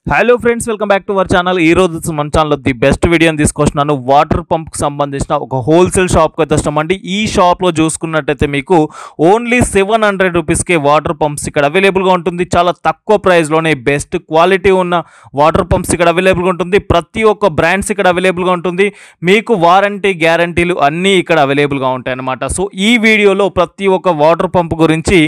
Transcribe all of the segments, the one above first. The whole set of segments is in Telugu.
Hello friends, welcome back to our channel. ఈ రోజు మన ఛానల్లో ది బెస్ట్ వీడియోని తీసుకొస్తున్నాను. వాటర్ పంప్కి సంబంధించిన ఒక హోల్సేల్ షాప్కి అయితే వస్తామండి. ఈ షాప్లో చూసుకున్నట్టయితే మీకు ఓన్లీ 700 రూపీస్కే వాటర్ పంప్స్ ఇక్కడ అవైలబుల్గా ఉంటుంది. చాలా తక్కువ ప్రైస్లోనే బెస్ట్ క్వాలిటీ ఉన్న వాటర్ పంప్స్ ఇక్కడ అవైలబుల్గా ఉంటుంది. ప్రతి ఒక్క బ్రాండ్స్ ఇక్కడ అవైలబుల్గా ఉంటుంది. మీకు వారంటీ గ్యారంటీలు అన్నీ ఇక్కడ అవైలబుల్గా ఉంటాయి అన్నమాట. సో ఈ వీడియోలో ప్రతి ఒక్క వాటర్ పంప్ గురించి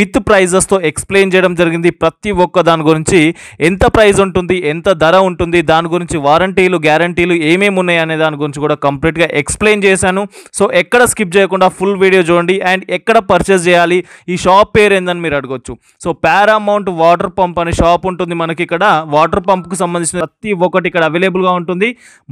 విత్ ప్రైజెస్తో ఎక్స్ప్లెయిన్ చేయడం జరిగింది. ప్రతి ఒక్క దాని గురించి ఎంత ప్రైస్ ఉంటుంది, ఎంత ధర ఉంటుంది, దాని గురించి వారంటీలు గ్యారంటీలు ఏమేమి ఉన్నాయి అనే దాని గురించి కూడా కంప్లీట్గా ఎక్స్ప్లెయిన్ చేశాను. సో ఎక్కడ స్కిప్ చేయకుండా ఫుల్ వీడియో చూడండి. అండ్ ఎక్కడ పర్చేస్ చేయాలి, ఈ షాప్ పేరు ఏందని మీరు అడగొచ్చు. సో పారామౌంట్ వాటర్ పంప్ అనే షాప్ ఉంటుంది మనకి. ఇక్కడ వాటర్ పంప్కి సంబంధించిన ప్రతి ఒక్కటి ఇక్కడ అవైలబుల్గా ఉంటుంది.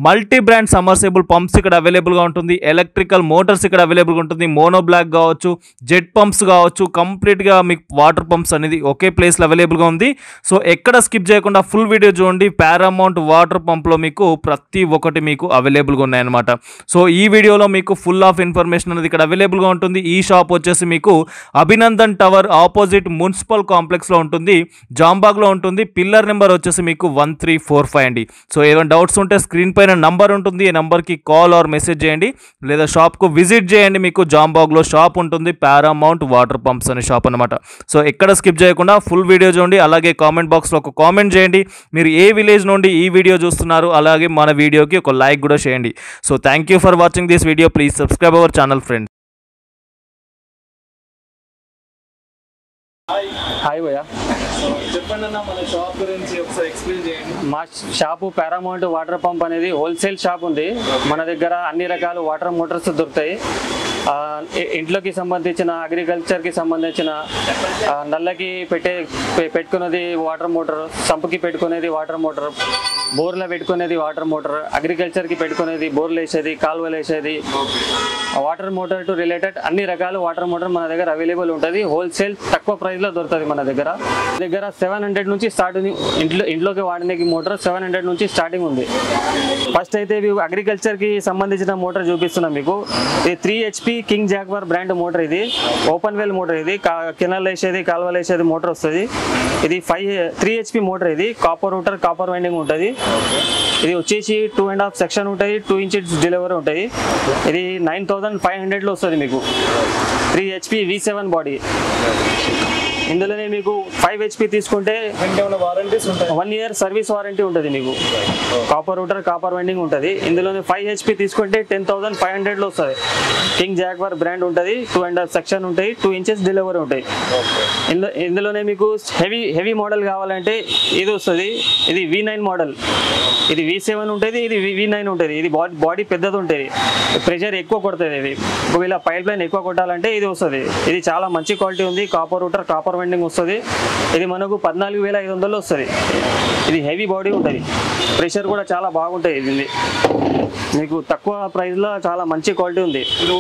మల్టీ బ్రాండ్ సమ్మర్సిబుల్ పంప్స్ ఇక్కడ అవైలబుల్గా ఉంటుంది. ఎలక్ట్రికల్ మోటార్స్ ఇక్కడ అవైలబుల్గా ఉంటుంది. మోనో బ్లాక్ కావచ్చు, జెట్ పంప్స్ కావచ్చు, కంప్లీట్గా మీకు వాటర్ పంప్స్ అనేది ఒకే ప్లేస్లో అవైలబుల్గా ఉంది. సో ఎక్కడ స్కిప్ చేయకుండా ఫుల్ వీడియో చూడండి. పారామౌంట్ వాటర్ పంప్లో మీకు ప్రతి ఒక్కటి మీకు అవైలబుల్గా ఉన్నాయన్నమాట. సో ఈ వీడియోలో మీకు ఫుల్ ఆఫ్ ఇన్ఫర్మేషన్ అనేది ఇక్కడ అవైలబుల్గా ఉంటుంది. ఈ షాప్ వచ్చేసి మీకు అభినందన్ టవర్ ఆపోజిట్ మున్సిపల్ కాంప్లెక్స్లో ఉంటుంది, జాంబాగ్లో ఉంటుంది. పిల్లర్ నెంబర్ వచ్చేసి మీకు 1345 అండి. సో ఏమైనా డౌట్స్ ఉంటే స్క్రీన్ పైన నంబర్ ఉంటుంది, ఈ నెంబర్కి కాల్ ఆర్ మెసేజ్ చేయండి, లేదా షాప్కు విజిట్ చేయండి. మీకు జాంబాగ్లో షాప్ ఉంటుంది, పారామౌంట్ వాటర్ పంప్స్ అనే షాప్ అనమాట. సో ఎక్కడ స్కిప్ చేయకుండా ఫుల్ వీడియో చూడండి. అలాగే కామెంట్ బాక్స్లో ఒక కామెంట్ చేయండి, మీరు ఏ విలేజ్ నుండి ఈ వీడియో చూస్తున్నారు. అలాగే మన వీడియోకి ఒక లైక్ కూడా చేయండి. So thank you for watching this video. Please subscribe our channel friends. Hi భయ్యా, చెప్పండి అన్న, మన షాప్ గురించి ఒకసారి ఎక్స్ప్లెయిన్ చేయండి. మా షాపు పారామౌంట్ వాటర్ పంప్ అనేది హోల్సేల్ షాప్ ఉంది. మన దగ్గర అన్ని రకాల వాటర్ మోటార్స్ దొరుకుతాయి. ఇంట్లోకి సంబంధించిన, అగ్రికల్చర్కి సంబంధించిన, నల్లకి పెట్టుకునేది వాటర్ మోటార్, సంపుకి పెట్టుకునేది వాటర్ మోటార్, బోర్లో పెట్టుకునేది వాటర్ మోటార్, అగ్రికల్చర్కి పెట్టుకునేది బోర్లు వేసేది, కాలువలు వేసేది, వాటర్ మోటార్ టు రిలేటెడ్ అన్ని రకాల వాటర్ మోటార్ మన దగ్గర అవైలబుల్ ఉంటుంది. హోల్సేల్ తక్కువ ప్రైస్లో దొరుకుతుంది మన దగ్గర. 700 నుంచి స్టార్ట్ ఉంది. ఇంట్లోకి వాడడానికి మోటార్ 700 నుంచి స్టార్టింగ్ ఉంది. ఫస్ట్ అయితే అగ్రికల్చర్కి సంబంధించిన మోటార్ చూపిస్తున్నాం మీకు. ఇది 3 HP king jaguar brand motor. ఇది ఓపెన్ వెల్ మోటార్. ఇది కెనాల్ వేసేది, కాలువలు వేసేది మోటార్ వస్తుంది. ఇది 3 HP మోటార్. ఇది కాపర్ రూటర్, కాపర్ వైండింగ్ ఉంటుంది. ఇది వచ్చేసి 2.5 సెక్షన్ ఉంటుంది, 2 inches డెలివరీ ఉంటుంది. ఇది 9500లో వస్తుంది మీకు. 3 HP V7 బాడీ. ఇందులోనే మీకు 5 HP తీసుకుంటే 1 year సర్వీస్ వారంటీ ఉంటుంది మీకు. కాపర్ రూటర్, కాపర్ వైండింగ్ ఉంటుంది. ఇందులోనే 5 HP తీసుకుంటే 10500లో వస్తుంది. కింగ్ జాగ్వార్ బ్రాండ్ ఉంటుంది. 2.5 సెక్షన్ ఉంటాయి, 2 inches డెలివరీ ఉంటాయి. ఇందులోనే మీకు హెవీ మోడల్ కావాలంటే ఇది వస్తుంది. ఇది V9 మోడల్. ఇది V7 ఉంటుంది, ఇది V9 ఉంటుంది. ఇది బాడీ పెద్దది ఉంటుంది, ప్రెషర్ ఎక్కువ కొడుతుంది. ఇది ఒకవేళ పైప్ లైన్ ఎక్కువ కొట్టాలంటే ఇది వస్తుంది. ఇది చాలా మంచి క్వాలిటీ ఉంది. కాపర్ రూటర్, కాపర్ వైండింగ్ వస్తుంది. ఇది మనకు 14500లో వస్తుంది. ఇది హెవీ బాడీ ఉంటుంది, ప్రెషర్ కూడా చాలా బాగుంటుంది. ఇది మీకు తక్కువ ప్రైస్లో చాలా మంచి క్వాలిటీ ఉంది. ఇది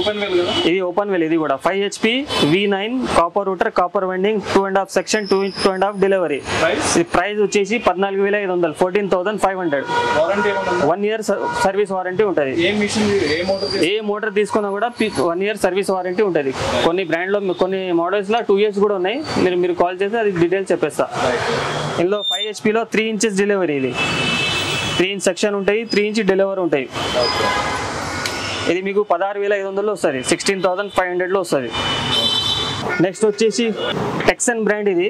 ఓపెన్ వెల్. ఇది కూడా 5 HP V9 copper rotor, copper winding, 2.5 section, 2.5 delivery. ఇది ప్రైస్ వచ్చేసి 14500, 14500. 1 year సర్వీస్ వారంటీ ఉంటుంది. ఏ మోటార్ తీసుకున్నా కూడా 1 year సర్వీస్ వారంటీ ఉంటుంది. కొన్ని బ్రాండ్లో, కొన్ని మోడల్స్లో 2 years కూడా ఉన్నాయి. మీరు కాల్ చేస్తే అది డీటెయిల్స్ చెప్పేస్తా. ఇందులో 5 HPలో 3 inches డెలివరీ. ఇది 3 inch సెక్షన్ ఉంటాయి, 3 inch డెలివరీ ఉంటాయి. ఇది మీకు 16500లో వస్తుంది, 16500లో వస్తుంది. నెక్స్ట్ వచ్చేసి టెక్సన్ బ్రాండ్. ఇది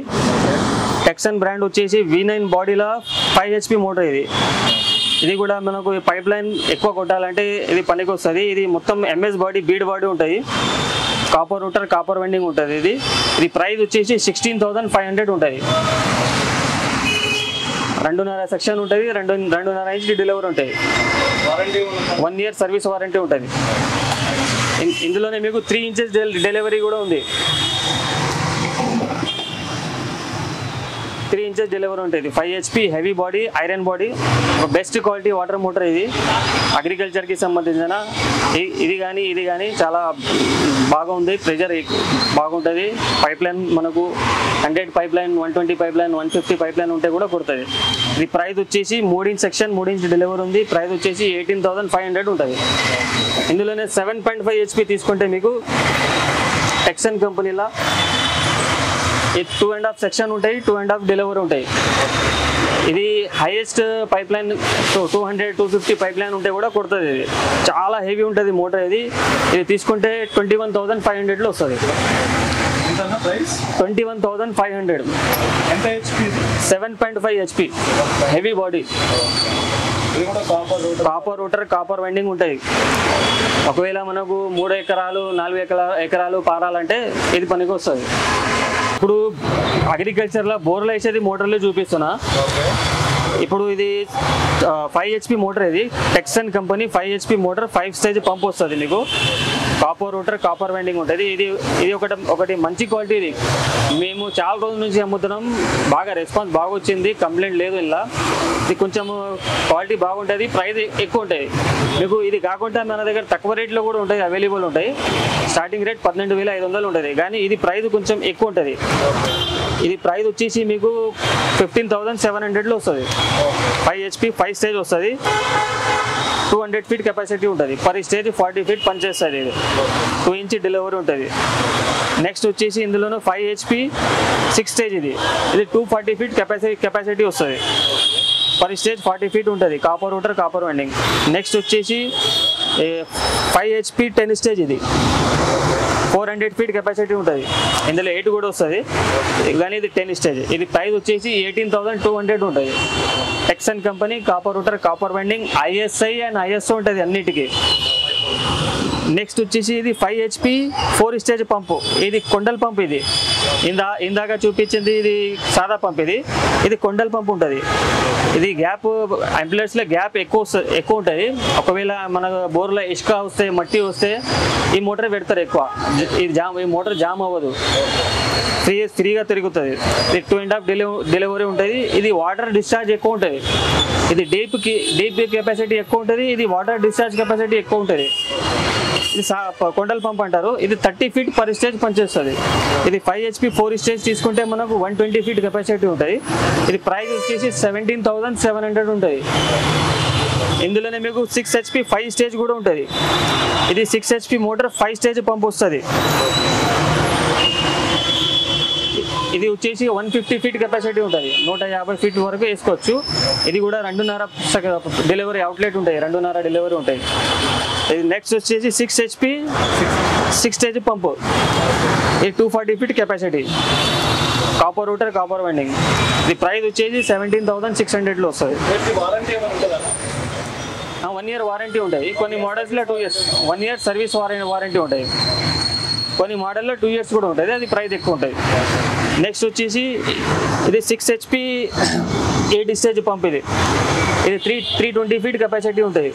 టెక్సన్ బ్రాండ్ వచ్చేసి V9 బాడీలో 5 HP మోటార్. ఇది కూడా మనకు పైప్ లైన్ ఎక్కువ కొట్టాలంటే ఇది పనికి వస్తుంది. ఇది మొత్తం MS బాడీ, బీడ్ బాడీ ఉంటుంది. కాపర్ రూటర్, కాపర్ వైండింగ్ ఉంటుంది. ఇది ప్రైస్ వచ్చేసి 16500 ఉంటుంది. 2.5 సెక్షన్ ఉంటుంది, 2.5 inch డెలివరీ ఉంటుంది. 1 year సర్వీస్ వారంటీ ఉంటుంది. ఇందులోనే మీకు 3 inches డెలివరీ కూడా ఉంది. 3 inches డెలివరీ ఉంటుంది. 5 HP heavy body, iron body, best quality water motor. ఇది అగ్రికల్చర్కి సంబంధించిన ఇది కానీ చాలా బాగుంది. ప్రెషర్ బాగుంటుంది. పైప్ లైన్ మనకు 100 pipe line, 120 pipe line, 150 pipe line ఉంటే కూడా కుడుతుంది. ఇది ప్రైస్ వచ్చేసి 3 inch సెక్షన్, 3 inch డెలివరీ ఉంది. ప్రైస్ వచ్చేసి 18500 ఉంటుంది. ఇందులోనే 7.5 HP తీసుకుంటే మీకు టెక్సన్ కంపెనీలో 2.5 సెక్షన్ ఉంటాయి, 2.5 డెలివరీ ఉంటాయి. ఇది highest pipe line 200-250 pipe line ఉంటే కూడా కొడుతుంది. ఇది చాలా హెవీ ఉంటుంది మోటార్. ఇది తీసుకుంటే 21,500లో వస్తుంది. 21,500. 7.5 HP heavy body. Copper rotor, copper winding ఉంటాయి. ఒకవేళ మనకు 3 ఎకరాలు 4 ఎకరాలు పారాలంటే ఇది పనికి వస్తుంది. ఇప్పుడు అగ్రికల్చర్లో బోర్లు వేసేది మోటార్లు చూపిస్తున్నా. ఇప్పుడు ఇది 5 HP మోటార్. ఇది టెక్సన్ company 5 HP motor, 5 stage pump వస్తుంది మీకు. కాపర్ రూటర్, కాపర్ వైండింగ్ ఉంటుంది. ఇది ఒకటి మంచి క్వాలిటీ. ఇది మేము చాలా రోజుల నుంచి అమ్ముతున్నాం. బాగా రెస్పాన్స్ బాగా వచ్చింది, కంప్లైంట్ లేదు ఇలా. ఇది కొంచెం క్వాలిటీ బాగుంటుంది, ప్రైస్ ఎక్కువ ఉంటుంది మీకు. ఇది కాకుండా మన దగ్గర తక్కువ రేట్లో కూడా ఉంటాయి, అవైలబుల్ ఉంటాయి. స్టార్టింగ్ రేట్ 12,500 ఉంటుంది, కానీ ఇది ప్రైస్ కొంచెం ఎక్కువ ఉంటుంది. ఇది ప్రైస్ వచ్చేసి మీకు 15,700లో వస్తుంది. 5 HP 5 స్టేజ్ వస్తుంది. 200 feet కెపాసిటీ ఉంటుంది. పర్ స్టేజ్ 40 feet పనిచేస్తుంది. ఇది 2 inch డెలివరీ ఉంటుంది. నెక్స్ట్ వచ్చేసి ఇందులోనూ 5 HP 6 స్టేజ్. ఇది 240 feet కెపాసిటీ వస్తుంది. పర్ స్టేజ్ 40 feet ఉంటుంది. Copper rotor, copper winding. Next వచ్చేసి 5 HP 10 స్టేజ్. ఇది 400 feet కెపాసిటీ ఉంటుంది. ఇందులో 8 కూడా వస్తుంది, కానీ ఇది 10 స్టేజ్. ఇది ప్రైస్ వచ్చేసి 18,200 ఉంటుంది. టెక్సన్ company copper rotor, copper winding, ISI and ISO ఉంటుంది అన్నిటికీ. నెక్స్ట్ వచ్చేసి ఇది 5 HP 4 స్టేజ్ పంపు. ఇది కొండల పంపు. ఇది ఇందాక చూపించింది ఇది సాదా పంప్. ఇది కొండల పంపు ఉంటుంది. ఇది గ్యాప్ అంబులెన్స్లో గ్యాప్ ఎక్కువ ఉంటుంది. ఒకవేళ మన బోర్లో ఇసుక వస్తే, మట్టి వస్తే ఈ మోటార్ పెడతారు ఎక్కువ. ఈ మోటార్ జామ్ అవ్వదు, ఫ్రీగా తిరుగుతుంది. ఇది 2.5 డెలివరీ ఉంటుంది. ఇది వాటర్ డిశ్చార్జ్ ఎక్కువ ఉంటుంది. ఇది డీప్ కెపాసిటీ ఎక్కువ ఉంటుంది. ఇది వాటర్ డిశ్చార్జ్ కెపాసిటీ ఎక్కువ ఉంటుంది. ఇది కొండల పంప్ అంటారు. ఇది 30 feet పర్ స్టేజ్ పనిచేస్తుంది. ఇది 5 HP 4 స్టేజ్ తీసుకుంటే మనకు 120 feet కెపాసిటీ ఉంటుంది. ఇది ప్రైస్ వచ్చేసి 17,700 ఉంటుంది. ఇందులోనే మీకు 6 HP 5 స్టేజ్ కూడా ఉంటుంది. ఇది 6 HP మోటార్, 5 స్టేజ్ పంప్ వస్తుంది. ఇది వచ్చేసి 150 feet కెపాసిటీ ఉంటుంది. 150 feet వరకు వేసుకోవచ్చు. ఇది కూడా 2.5 డెలివరీ అవుట్లెట్ ఉంటాయి. 2.5 డెలివరీ ఉంటాయి. ఇది నెక్స్ట్ వచ్చేసి 6 HP 6 స్టేజ్ పంపు. ఇది 240 feet capacity. Copper rotor, copper winding. ఇది ప్రైస్ వచ్చేసి 17,600లో వస్తుంది. 1 year వారంటీ ఉంటాయి. కొన్ని మోడల్స్లో 2 years 1 year సర్వీస్ వారంటీ ఉంటాయి. కొన్ని మోడల్లో 2 years కూడా ఉంటుంది. అది ప్రైస్ ఎక్కువ ఉంటుంది. నెక్స్ట్ వచ్చేసి ఇది 6 HP 8 స్టేజ్ పంప్. ఇది 320 feet కెపాసిటీ ఉంటుంది.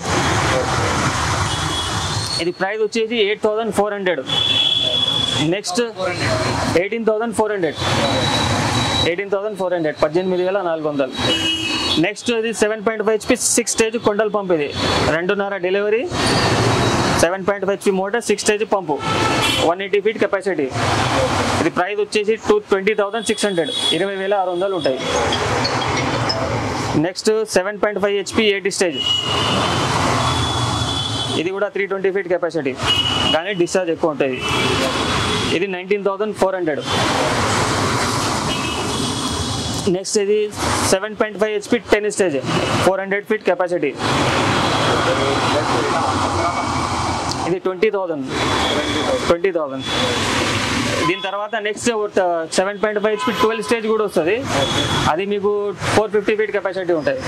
ఇది ప్రైస్ వచ్చేసి 8,400. నెక్స్ట్ 18,400. 18,400. నెక్స్ట్ ఇది 7.5 HP 6 స్టేజ్ కొండల పంప్. ఇది 2.5 డెలివరీ, 7.5 HP మోటార్, 6 స్టేజ్ పంపు, 180 feet కెపాసిటీ. ఇది ప్రైస్ వచ్చేసి 20,600. 20,600 ఉంటాయి. Next 7.5 HP 8 stage. ఇది కూడా 320 feet కెపాసిటీ, కానీ డిశ్చార్జ్ ఎక్కువ ఉంటుంది. ఇది 19,400. నెక్స్ట్ ఇది 7.5 HP 10 స్టేజ్, 400 feet కెపాసిటీ. ఇది 20,000. దీని తర్వాత నెక్స్ట్ 7.5 HP 12 స్టేజ్ కూడా వస్తుంది. అది మీకు 450 feet కెపాసిటీ ఉంటుంది.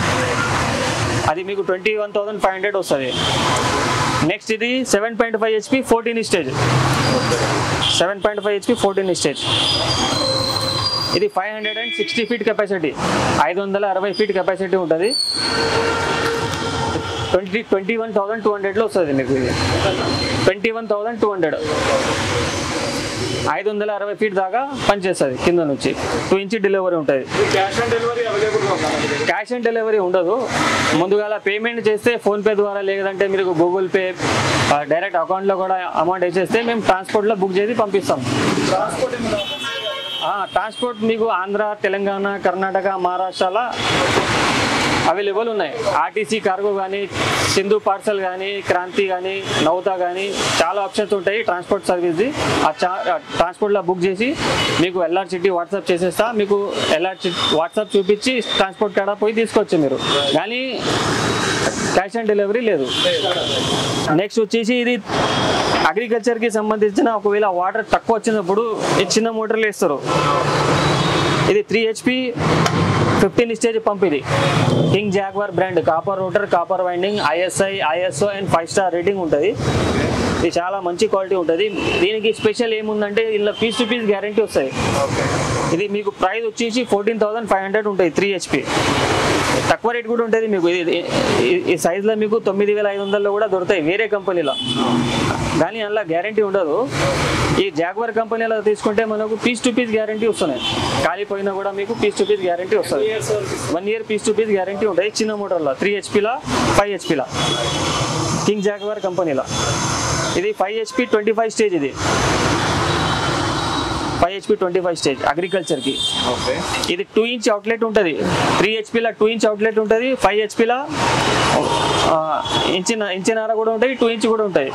అది మీకు 21,500 వస్తుంది. నెక్స్ట్ ఇది 7.5 HP 14 స్టేజ్. 7.5 HP 14 stage. ఇది 560 feet కెపాసిటీ, 560 feet కెపాసిటీ ఉంటుంది. 21,200లో వస్తుంది మీకు. ఇది 21,200. 560 feet దాకా పనిచేస్తుంది కింద నుంచి. 2 inch డెలివరీ ఉంటుంది. క్యాష్ ఆన్ డెలివరీ ఉండదు. ముందుగా పేమెంట్ చేస్తే ఫోన్పే ద్వారా, లేదంటే మీరు గూగుల్ పే డైరెక్ట్ అకౌంట్లో కూడా అమౌంట్ వేసేస్తే మేము ట్రాన్స్పోర్ట్లో బుక్ చేసి పంపిస్తాం. ట్రాన్స్పోర్ట్ మీకు ఆంధ్ర, తెలంగాణ, కర్ణాటక, మహారాష్ట్రలో అవైలబుల్ ఉన్నాయి. ఆర్టీసీ కార్గో కానీ, సింధు పార్సల్ కానీ, క్రాంతి కానీ, నౌతా కానీ చాలా ఆప్షన్స్ ఉంటాయి ట్రాన్స్పోర్ట్ సర్వీస్ది. ఆ ట్రాన్స్పోర్ట్లో బుక్ చేసి మీకు ఎల్ఆర్ సిటీ వాట్సాప్ చేసేస్తా. మీకు ఎల్ఆర్ సిటీ వాట్సాప్ చూపించి ట్రాన్స్పోర్ట్ కాడ పోయి తీసుకోవచ్చు మీరు, కానీ క్యాష్ ఆన్ డెలివరీ లేదు. నెక్స్ట్ వచ్చేసి ఇది అగ్రికల్చర్కి సంబంధించిన ఒకవేళ వాటర్ తక్కువ వచ్చినప్పుడు ఈ చిన్న మోటార్లు వేస్తారు. ఇది 3 HP 15 స్టేజ్ పంప్. ఇది king jaguar brand, copper rotor, copper winding, ISI, ISO and 5 star rating ఉంటుంది. ఇది చాలా మంచి క్వాలిటీ ఉంటుంది. దీనికి స్పెషల్ ఏముందంటే ఇందులో పీస్ టు పీస్ గ్యారంటీ వస్తాయి. ఇది మీకు ప్రైస్ వచ్చేసి 14,500 ఉంటాయి. 3 HP తక్కువ రేట్ కూడా ఉంటుంది మీకు. ఈ సైజులో మీకు 9,500లో కూడా దొరుకుతాయి వేరే కంపెనీలో, కానీ అందులో గ్యారంటీ ఉండదు. ఈ జాగ్వార్ కంపెనీలో తీసుకుంటే మనకు పీస్ టు పీస్ గ్యారంటీ వస్తున్నాయి. కాలిపోయినా కూడా మీకు పీస్ టు పీస్ గ్యారంటీ వస్తుంది. 1 year piece to piece guarantee ఉంటుంది చిన్న మోటార్లో. 3 HPలో 5 HPలో కింగ్ జాగ్వార్ కంపెనీలో. ఇది 5 HP 25 స్టేజ్. ఇది 5 HP 25 స్టేజ్ అగ్రికల్చర్కి. ఇది 2 inch అవుట్లెట్ ఉంటుంది. 3 HPలో 2 inch అవుట్లెట్ ఉంటుంది. 5 HPలో ఇంచున్నర కూడా ఉంటాయి, 2 inch కూడా ఉంటాయి.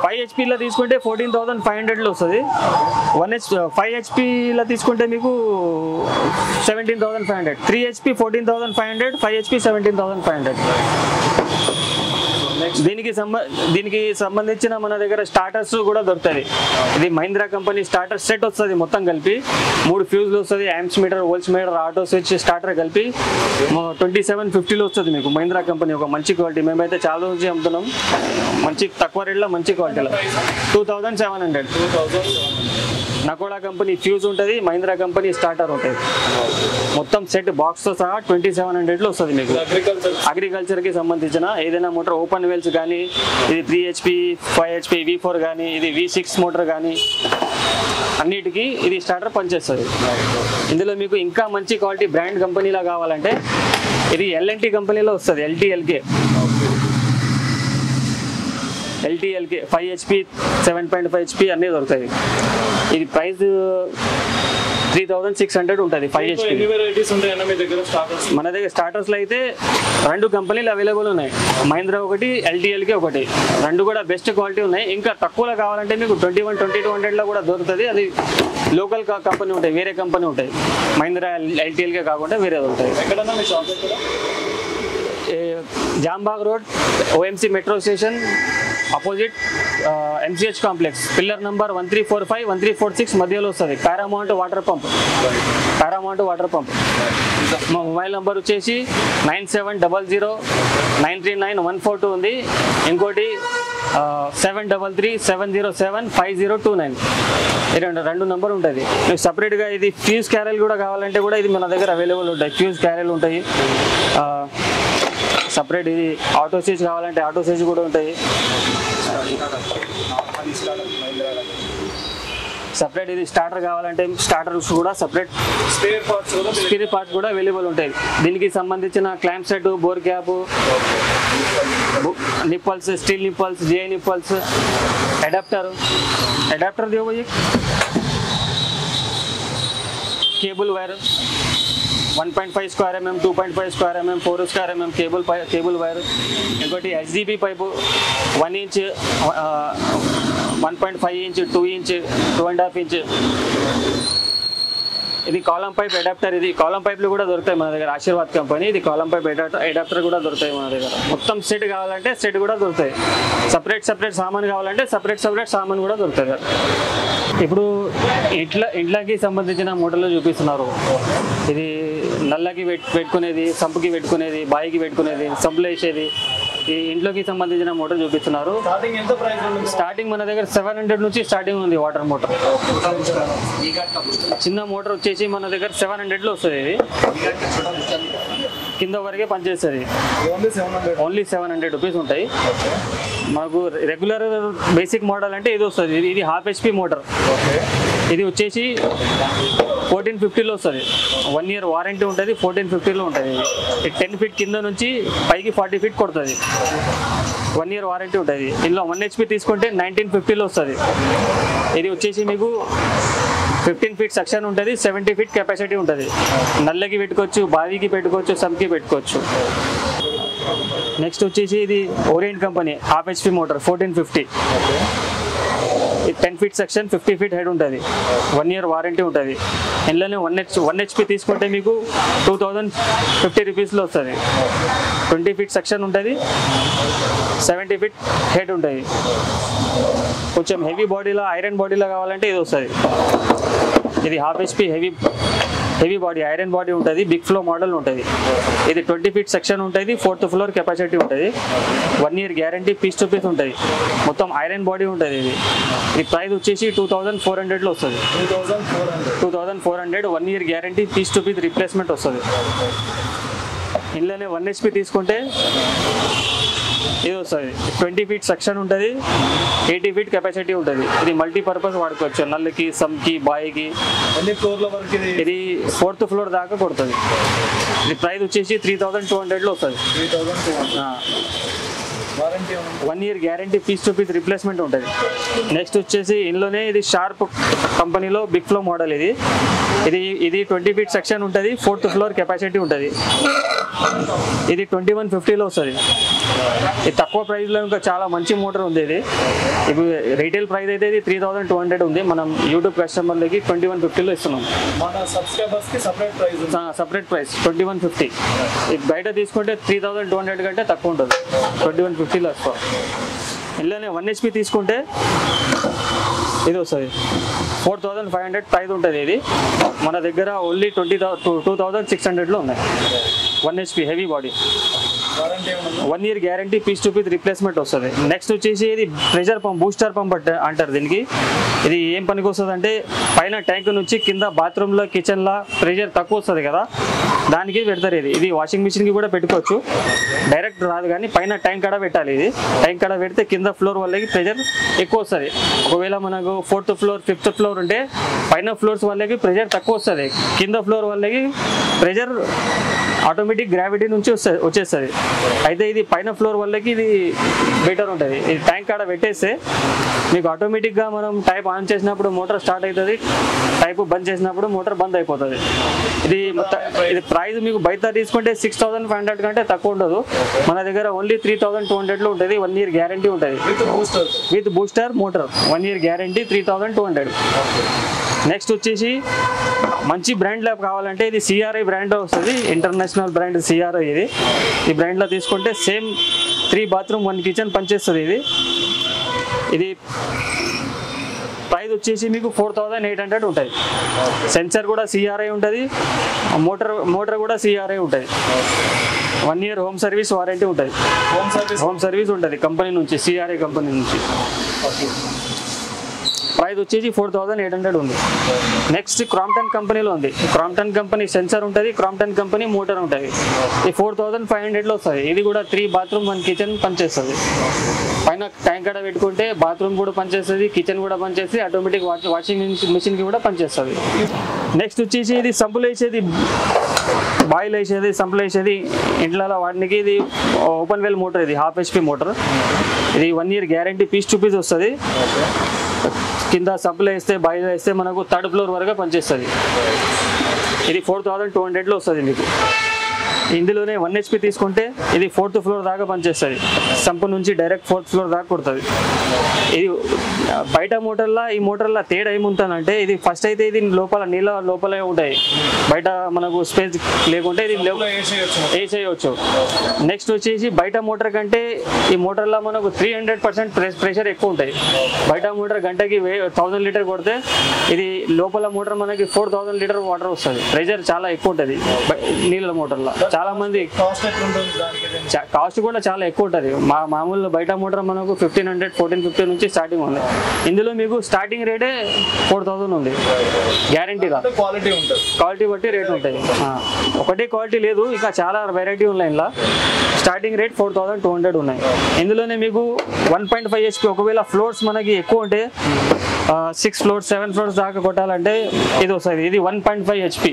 5 HPలో తీసుకుంటే 14,500లో వస్తుంది. 5 HPలో తీసుకుంటే మీకు 17,500. 3 HP 14,500, 5 HP 17,500. దీనికి సంబంధించిన మన దగ్గర స్టార్టర్స్ కూడా దొరుకుతుంది. ఇది మహీంద్రా కంపెనీ స్టార్టర్ సెట్ వస్తుంది మొత్తం కలిపి. 3 ఫ్యూజ్లు వస్తుంది, amps meter, volts meter, auto switch, starter కలిపి 2750లో వస్తుంది మీకు. మహీంద్రా కంపెనీ ఒక మంచి క్వాలిటీ. మేమైతే చాలా రోజు అమ్ముతున్నాం మంచి తక్కువ రేట్లో, మంచి క్వాలిటీలో. 2,700. నకోడా కంపెనీ ఫ్యూజ్ ఉంటుంది, మహీంద్రా కంపెనీ స్టార్టర్ ఉంటుంది. మొత్తం సెట్ బాక్స్తో సహా 2,700లో వస్తుంది మీకు. అగ్రికల్చర్కి సంబంధించిన ఏదైనా మోటార్, ఓపెన్ వెల్స్ కానీ, ఇది 3 HP 5 HP V4 కానీ, ఇది V6 మోటార్ కానీ, అన్నిటికీ ఇది స్టార్టర్ పనిచేస్తుంది. ఇందులో మీకు ఇంకా మంచి క్వాలిటీ బ్రాండ్ కంపెనీలో కావాలంటే ఇది L&T కంపెనీలో వస్తుంది. LTLK 5 HP 7.5 HP అన్నీ దొరుకుతాయి. ఇది ప్రైస్ 3,600 ఉంటుంది. 5 HP. మన దగ్గర స్టార్టర్స్లో అయితే 2 కంపెనీలు అవైలబుల్ ఉన్నాయి. మహీంద్రా ఒకటి, LTLK ఒకటి. 2 కూడా బెస్ట్ క్వాలిటీ ఉన్నాయి. ఇంకా తక్కువలో కావాలంటే మీకు 21,200లో కూడా దొరుకుతుంది. అది లోకల్ కంపెనీ ఉంటాయి, వేరే కంపెనీ ఉంటాయి. మహీంద్రా LTLK కాకుండా వేరేది ఉంటాయి. Jambagh road, OMC metro station opposite MCH complex, pillar number 1345 1346 మధ్యలో వస్తుంది. Paramount water pump. మా మొబైల్ నెంబర్ వచ్చేసి 9700939142 ఉంది. ఇంకోటి 733707509. ఈ రెండు నెంబర్ ఉంటుంది. మీకు సపరేట్గా ఇది ఫ్యూజ్ క్యారెల్ కూడా కావాలంటే కూడా ఇది మన దగ్గర అవైలబుల్ ఉంటాయి. ఫ్యూజ్ క్యారెల్ ఉంటాయి సపరేట్. ఇది ఆటో స్విచ్ కావాలంటే ఆటో స్విచ్ కూడా ఉంటాయి సపరేట్. ఇది స్టార్టర్ కావాలంటే స్టార్టర్స్ కూడా సపరేట్. స్పేర్ పార్ట్స్ కూడా అవైలబుల్ ఉంటాయి. దీనికి సంబంధించిన clamp set, bore cap, nipples, steel nipples, GI nipples, adapter దిగో cable wire 1.5 square mm, 2.5 square mm, 4 square mm cable wire. ఇంకోటి HDB pipe 1 inch, 1.5 inch, 2 inch, 2.5 inch. ఇది కాలం పైప్ అడాప్టర్. ఇది కాలం పైప్లు కూడా దొరుకుతాయి మన దగ్గర. ఆశీర్వాద్ కంపెనీ. ఇది కాలం పైప్ అడాప్టర్ కూడా దొరుకుతాయి మన దగ్గర. మొత్తం సెట్ కావాలంటే సెట్ కూడా దొరుకుతాయి. సపరేట్ సామాన్ కావాలంటే సపరేట్ సామాన్ కూడా దొరుకుతాయి. ఇప్పుడు ఇంట్లోకి సంబంధించిన మోటార్లు చూపిస్తున్నారు. ఇది నల్లకి పెట్టుకునేది, సంపుకి పెట్టుకునేది, బాయికి పెట్టుకునేది, సంపులు వేసేది, ఈ ఇంట్లోకి సంబంధించిన మోటార్ చూపిస్తున్నారు. స్టార్టింగ్ మన దగ్గర 700 నుంచి స్టార్టింగ్ ఉంది వాటర్ మోటార్. చిన్న మోటార్ వచ్చేసి మన దగ్గర 700లో వస్తుంది. ఇది కింద వరకే పనిచేస్తుంది. ఓన్లీ 700 రూపీస్ ఉంటాయి. మాకు రెగ్యులర్ బేసిక్ మోడల్ అంటే ఇది వస్తుంది. ఇది 1/2 HP మోటార్. ఇది వచ్చేసి 1450లో వస్తుంది. 1 year వారంటీ ఉంటుంది. 1450లో ఉంటుంది. ఇది 10 feet కింద నుంచి పైకి 40 feet కొడుతుంది. 1 year వారంటీ ఉంటుంది. ఇందులో 1 HP తీసుకుంటే 1950లో వస్తుంది. ఇది వచ్చేసి మీకు 15 ఫీట్ సెక్షన్ ఉంటుంది, 70 ఫీట్ కెపాసిటీ ఉంటుంది. నల్లకి పెట్టుకోవచ్చు, బావికి పెట్టుకోవచ్చు, సబ్కి పెట్టుకోవచ్చు. నెక్స్ట్ వచ్చేసి ఇది orient company half HP motor 1450. ఇది 10 ఫీట్ సెక్షన్, 50 ఫీట్ హెడ్ ఉంటుంది, 1 year వారంటీ ఉంటుంది. ఇందులోనే 1 HP తీసుకుంటే మీకు 2050 రూపీస్లో వస్తుంది. 20 ఫీట్ సెక్షన్ ఉంటుంది, 70 ఫీట్ హెడ్ ఉంటుంది. కొంచెం హెవీ బాడీలో, ఐరన్ బాడీలో కావాలంటే ఇది వస్తుంది. ఇది half HP heavy body, iron body ఉంటుంది, బిగ్ ఫ్లో మోడల్ ఉంటుంది. ఇది 20 ఫీట్ సెక్షన్ ఉంటుంది, 4th ఫ్లోర్ కెపాసిటీ ఉంటుంది, 1 year guarantee, piece to piece ఉంటుంది, మొత్తం ఐరన్ బాడీ ఉంటుంది. ఇది ప్రైస్ వచ్చేసి 2400లో వస్తుంది. 2400, 1 year guarantee, piece to piece replacement వస్తుంది. ఇందులోనే 1 HP తీసుకుంటే ఇది వస్తుంది. 20 ఫీట్ సెక్షన్ ఉంటుంది, 80 ఫీట్ కెపాసిటీ ఉంటుంది. ఇది మల్టీపర్పస్ వాడుకోవచ్చు, నల్లకి, సమ్కి, బాయికి. ఇది 4th ఫ్లోర్ దాకా కొడుతుంది. ఇది ప్రైస్ వచ్చేసి 3200లో వస్తుంది. 1 year guarantee, piece to piece replacement ఉంటుంది. నెక్స్ట్ వచ్చేసి ఇందులోనే ఇది షార్ప్ కంపెనీలో బిగ్ ఫ్లో మోడల్. ఇది 20 ఫీట్ సెక్షన్ ఉంటుంది, 4th ఫ్లోర్ కెపాసిటీ ఉంటుంది. ఇది 2150లో వస్తుంది. ఇది తక్కువ ప్రైస్లో ఇంకా చాలా మంచి మోటార్ ఉంది. ఇది ఇప్పుడు రీటైల్ ప్రైస్ అయితే ఇది 3200 ఉంది. మనం యూట్యూబ్ కస్టమర్లకి 2150లో ఇస్తున్నాం. మన సబ్స్క్రైబర్స్కి సపరేట్ ప్రైస్ 2150. ఇది బయట తీసుకుంటే 3200 కంటే తక్కువ ఉంటుంది, 2150లో వస్తాం. ఇందులోనే 1 HP తీసుకుంటే ఇది వస్తుంది 4500 ప్రైస్ ఉంటుంది. ఇది మన దగ్గర ఓన్లీ 2600లో ఉన్నాయి. 1 HP heavy body, 1 year guarantee, piece to piece replacement వస్తుంది. నెక్స్ట్ వచ్చేసి ఇది ప్రెషర్ పంప్, బూస్టర్ పంప్ అంటారు దీనికి. ఇది ఏం పనికి వస్తుంది అంటే పైన ట్యాంక్ నుంచి కింద బాత్రూంలో, కిచెన్లో ప్రెషర్ తక్కువ వస్తుంది కదా, దానికి పెడతారు. ఇది వాషింగ్ మిషన్కి కూడా పెట్టుకోవచ్చు, డైరెక్ట్ రాదు కానీ పైన ట్యాంక్ కాడ పెట్టాలి. ఇది ట్యాంక్ కాడ పెడితే కింద ఫ్లోర్ వాళ్ళకి ప్రెషర్ ఎక్కువ వస్తుంది. ఒకవేళ మనకు 4th ఫ్లోర్ 5th ఫ్లోర్ ఉంటే పైన ఫ్లోర్స్ వాళ్ళకి ప్రెషర్ తక్కువ వస్తుంది, కింద ఫ్లోర్ వాళ్ళకి ప్రెషర్ ఆటోమేటిక్ గ్రావిటీ నుంచి వచ్చేస్తుంది. అయితే ఇది పైన ఫ్లోర్ వాళ్ళకి ఇది బెటర్ ఉంటుంది. ఇది ట్యాంక్ కాడ పెట్టేస్తే మీకు ఆటోమేటిక్గా మనం టైప్ ఆన్ చేసినప్పుడు మోటార్ స్టార్ట్ అవుతుంది, టైప్ బంద్ చేసినప్పుడు మోటార్ బంద్ అయిపోతుంది. ఇది ప్రైస్ మీకు బయట తీసుకుంటే 6500 కంటే తక్కువ ఉండదు. మన దగ్గర ఓన్లీ 3200లో ఉంటుంది. 1 year గ్యారంటీ ఉంటుంది with booster motor. 1 year guarantee, 3200. Next వచ్చేసి మంచి బ్రాండ్ ల్యాబ్ కావాలంటే ఇది CRI బ్రాండ్ వస్తుంది, ఇంటర్నేషనల్ బ్రాండ్ CRI. ఈ బ్రాండ్లో తీసుకుంటే సేమ్ 3 బాత్రూమ్ 1 కిచెన్ పనిచేస్తుంది. ఇది ప్రైస్ వచ్చేసి మీకు 4800 ఉంటుంది. సెన్సర్ కూడా CRI ఉంటుంది, మోటార్ కూడా CRI ఉంటుంది. 1 year హోమ్ సర్వీస్ వారంటీ ఉంటుంది. హోమ్ సర్వీస్ ఉంటుంది కంపెనీ నుంచి, CRI కంపెనీ నుంచి. ప్రైస్ వచ్చేసి 4800 ఉంది. నెక్స్ట్ క్రాంప్టన్ కంపెనీలో ఉంది. క్రాంప్టన్ కంపెనీ సెన్సర్ ఉంటుంది, క్రాంప్టన్ కంపెనీ మోటార్ ఉంటుంది. ఇది 4500లో వస్తుంది. ఇది కూడా 3 బాత్రూమ్ 1 కిచెన్ పనిచేస్తుంది. పైన ట్యాంక్ కాడ పెట్టుకుంటే బాత్రూమ్ కూడా పనిచేస్తుంది, కిచెన్ కూడా పనిచేస్తుంది, ఆటోమేటిక్ వాషింగ్ మిషన్కి కూడా పనిచేస్తుంది. నెక్స్ట్ వచ్చేసి ఇది సంపులు వేసేది, బాయిల్ వేసేది, సంపులు వేసేది ఇంట్లో వాటికి. ఇది ఓపెన్ వెల్ మోటార్, ఇది హాఫ్ HP మోటార్. ఇది 1 year guarantee, piece to piece వస్తుంది. కింద సబ్బులు వేస్తే, బాయిల్ వేస్తే మనకు 3rd ఫ్లోర్ వరకు పనిచేస్తుంది. ఇది 4200లో వస్తుంది మీకు. ఇందులోనే 1 HP తీసుకుంటే ఇది 4th ఫ్లోర్ దాకా పనిచేస్తుంది. సంపు నుంచి డైరెక్ట్ 4th ఫ్లోర్ దాకా కొడుతుంది. ఇది బయట మోటార్లా ఈ మోటార్లా తేడా ఏముంటుందంటే ఇది ఫస్ట్ అయితే ఇది లోపల నీళ్ళ లోపలే ఉంటాయి, బయట మనకు స్పేస్ లేకుంటే ఇది వేసేయచ్చు. నెక్స్ట్ వచ్చేసి బయట మోటార్ కంటే ఈ మోటార్లో మనకు 300% ప్రెషర్ ఎక్కువ ఉంటాయి. బయట మోటార్ గంటకి 1000 లీటర్ కొడితే ఇది లోపల మోటార్ మనకి 4000 లీటర్ వాటర్ వస్తుంది. ప్రెషర్ చాలా ఎక్కువ ఉంటుంది నీళ్ళ మోటార్లో. చాలా మంది కాస్ట్ కూడా చాలా ఎక్కువ ఉంటుంది. మామూలు బయట మోటార్ మనకు 1500 1450 నుంచి స్టార్టింగ్ ఉంది. ఇందులో మీకు స్టార్టింగ్ రేటే 4000 ఉంది గ్యారంటీగా. క్వాలిటీ బట్టి రేట్ ఉంటుంది. ఒకటే క్వాలిటీ లేదు, ఇంకా చాలా వెరైటీ ఉన్నాయి. ఇలా స్టార్టింగ్ రేట్ 4200 ఉన్నాయి. ఇందులోనే మీకు 1.5 HP ఒకవేళ ఫ్లోర్స్ మనకి ఎక్కువ ఉంటే 6 ఫ్లోర్స్ 7 ఫ్లోర్స్ దాకా కొట్టాలంటే ఇది వస్తుంది. ఇది 1.5 HP